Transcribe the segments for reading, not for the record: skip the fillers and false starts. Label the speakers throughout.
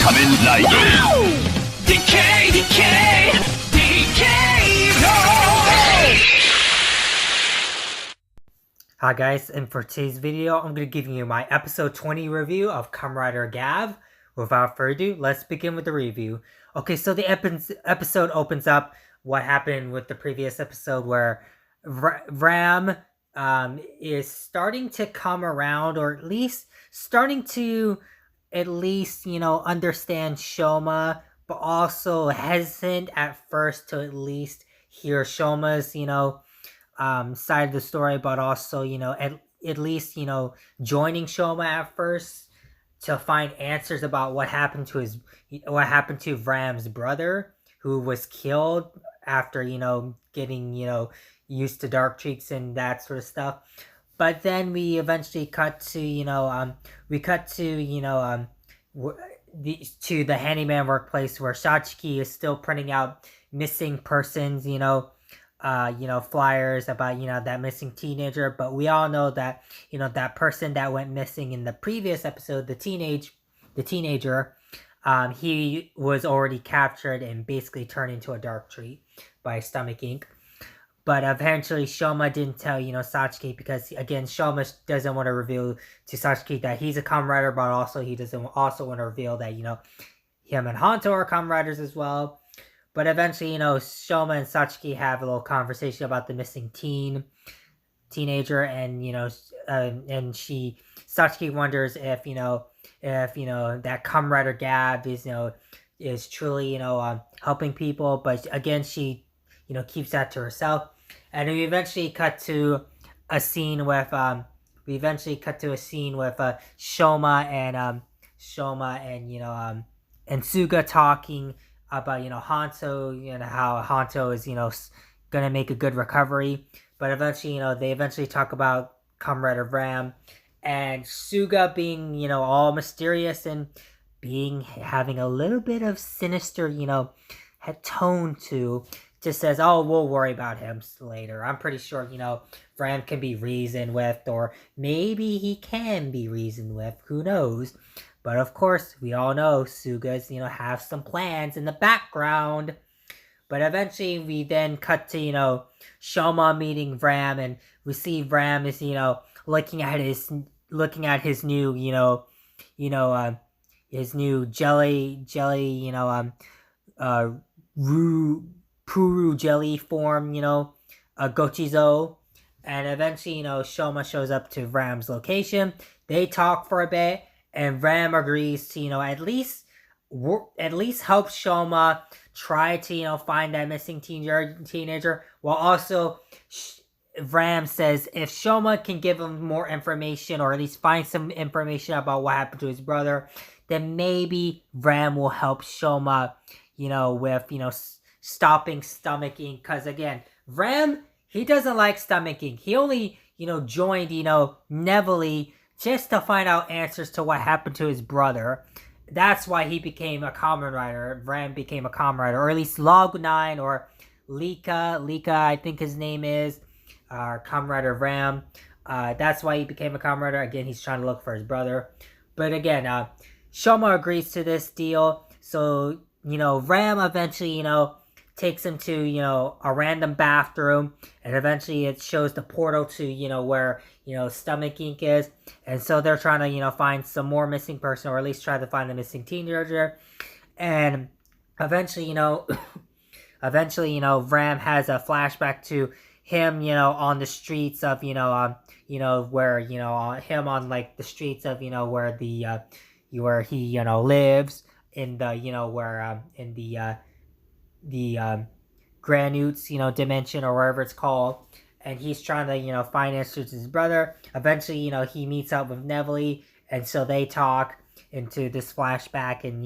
Speaker 1: Kamen Rider.
Speaker 2: Decay, decay, decay, no!
Speaker 3: Hi guys, and for today's video, I'm going to give you my episode 20 review of Kamen Rider Gavv. Without further ado, let's begin with the review. Okay, so the episode opens up what happened with the previous episode where Ram is starting to come around, or at least starting to understand Shoma, but also hesitant at first to at least hear Shoma's, side of the story, but also, at least, joining Shoma at first to find answers about what happened to Ram's brother, who was killed after, getting, used to dark treats and that sort of stuff. But then we eventually cut to, to the handyman workplace where Satsuki is still printing out missing persons, flyers about, that missing teenager. But we all know that, that person that went missing in the previous episode, the teenager, he was already captured and basically turned into a dark tree by Stomach Inc. But eventually Shoma didn't tell, Satsuki, because again, Shoma doesn't want to reveal to Satsuki that he's a Kamen Rider, but also he doesn't also want to reveal that, him and Hanto are Kamen Riders as well. But eventually, Shoma and Satsuki have a little conversation about the missing teenager, and Satsuki wonders if that Kamen Rider Gavv is truly helping people, but again she keeps that to herself. And we eventually cut to a scene with Shoma and Suga talking about Hanto, how Hanto is gonna make a good recovery. But eventually they talk about Kamen Rider Ram, and Suga being all mysterious and having a little bit of sinister tone to, just says, oh, we'll worry about him later. I'm pretty sure Ram can be reasoned with, or maybe he can be reasoned with, who knows. But of course, we all know Suga's, have some plans in the background. But eventually, we then cut to, Shoma meeting Ram, and we see Ram is, looking at his new, his new jelly, Puru jelly form, Gochizo. And eventually, Shoma shows up to Ram's location. They talk for a bit, and Ram agrees to, at least help Shoma try to, find that missing teenager. While also, Ram says if Shoma can give him more information, or at least find some information about what happened to his brother, then maybe Ram will help Shoma, with, stopping Stomach Inc. Because again, Ram, he doesn't like Stomach Inc. He only, joined, Neville just to find out answers to what happened to his brother. That's why he became a Kamen Rider. Ram became a Kamen Rider, or at least Log 9, or Lika, I think his name is, Kamen Rider Ram. That's why he became a Kamen Rider. Again, he's trying to look for his brother. But again, Shoma agrees to this deal. So, Ram eventually, takes him to, a random bathroom, and eventually it shows the portal to, where, Stomach Inc. is. And so they're trying to, find some more missing person, or at least try to find the missing teenager. And eventually, Ram has a flashback to him, on the streets of, where, him on, like, the streets of, where the, where he, lives, in the, where, in the Granutes, dimension, or wherever it's called. And he's trying to, find answers to his brother. Eventually, he meets up with Neville, and so they talk into this flashback, and,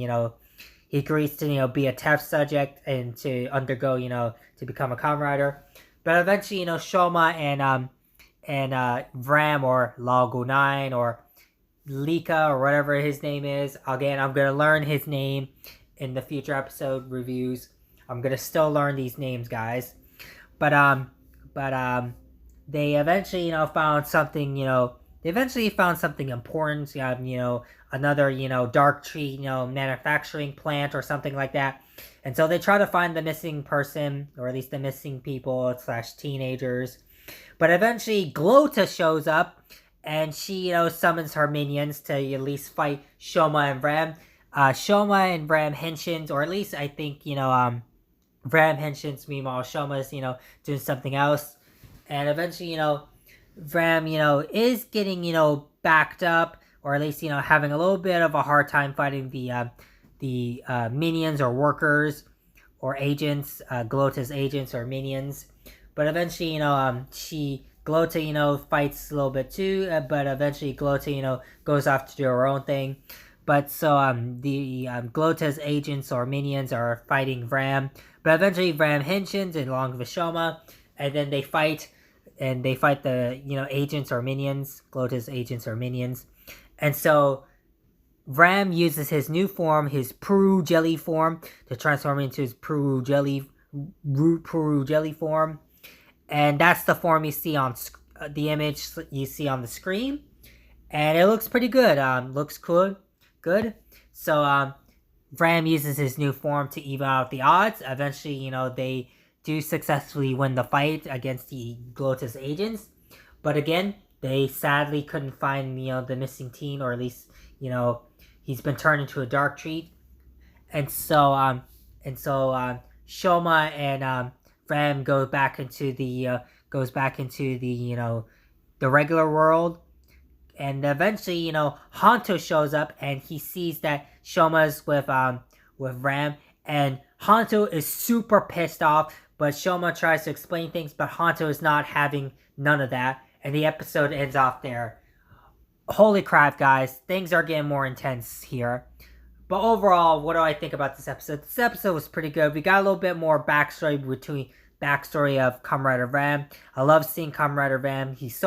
Speaker 3: he agrees to, be a test subject and to undergo, to become a Kamen Rider. But eventually, Shoma and Ram, or Lago 9, or Lika, or whatever his name is. Again, I'm going to learn his name in the future episode reviews. I'm going to still learn these names, guys. But they eventually, found something, they eventually found something important. Another dark tree manufacturing plant or something like that. And so they try to find the missing person, or at least the missing people / teenagers. But eventually Glota shows up, and she summons her minions to at least fight Shoma and Ram. Shoma and Ram henshins, or at least I think Ram henshins. Meanwhile, Shoma's doing something else, and eventually Ram is getting backed up, or at least having a little bit of a hard time fighting the minions or workers or agents, Glota's agents or minions. But eventually Glota fights a little bit too, but eventually Glota goes off to do her own thing. But so the Glota's agents or minions are fighting Ram, but eventually Ram henshins along with Shoma, and then they fight. And they fight the agents or minions, Glota's agents or minions. And so Ram uses his new form, his Puru jelly form, to transform into his Puru jelly form. And that's the form you see on the image you see on the screen. And it looks pretty good. Looks cool. Good. So Ram uses his new form to even out the odds. Eventually, they do successfully win the fight against the Glota's agents. But again, they sadly couldn't find the missing teen, or at least he's been turned into a dark tree. And so Shoma and Ram goes back into the the regular world. And eventually Hanto shows up, and he sees that Shoma's with Ram, and Hanto is super pissed off. But Shoma tries to explain things, but Hanto is not having none of that. And the episode ends off there. Holy crap, guys. Things are getting more intense here. But overall, what do I think about this episode? This episode was pretty good. We got a little bit more backstory of Kamen Rider Ram. I love seeing Kamen Rider Ram. He's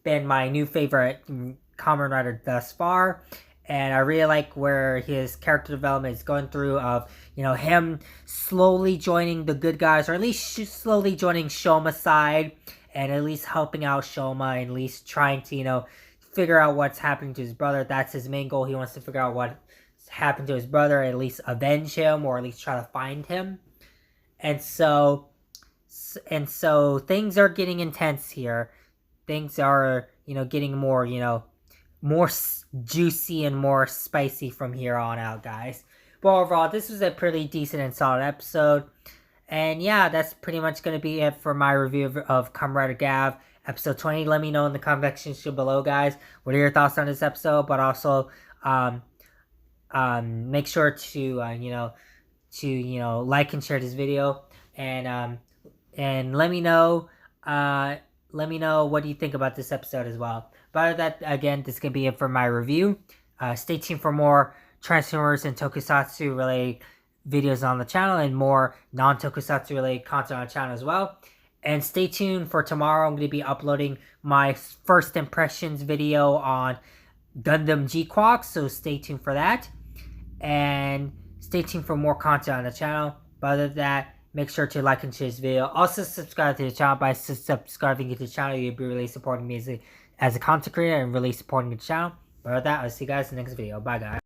Speaker 3: been my new favorite Kamen Rider thus far. And I really like where his character development is going through, of him slowly joining the good guys, or at least slowly joining Shoma's side, and at least helping out Shoma, and at least trying to figure out what's happening to his brother. That's his main goal. He wants to figure out what happened to his brother, at least avenge him, or at least try to find him. And so things are getting intense here. Things are getting more more juicy and more spicy from here on out, guys. But overall, this was a pretty decent and solid episode. And yeah, that's pretty much going to be it for my review of Kamen Rider Gavv episode 20. Let me know in the comment section below, guys. What are your thoughts on this episode? But also, make sure to like and share this video, and let me know what do you think about this episode as well. But that, again, this could be it for my review. Stay tuned for more Transformers and Tokusatsu related videos on the channel, and more non-Tokusatsu related content on the channel as well. And stay tuned for tomorrow. I'm going to be uploading my first impressions video on Gundam G-Quack, so stay tuned for that. And stay tuned for more content on the channel. But other than that, make sure to like and share this video. Also, subscribe to the channel. By subscribing to the channel, you'll be really supporting me as a content creator, and really supporting the channel. But with that, I'll see you guys in the next video. Bye, guys.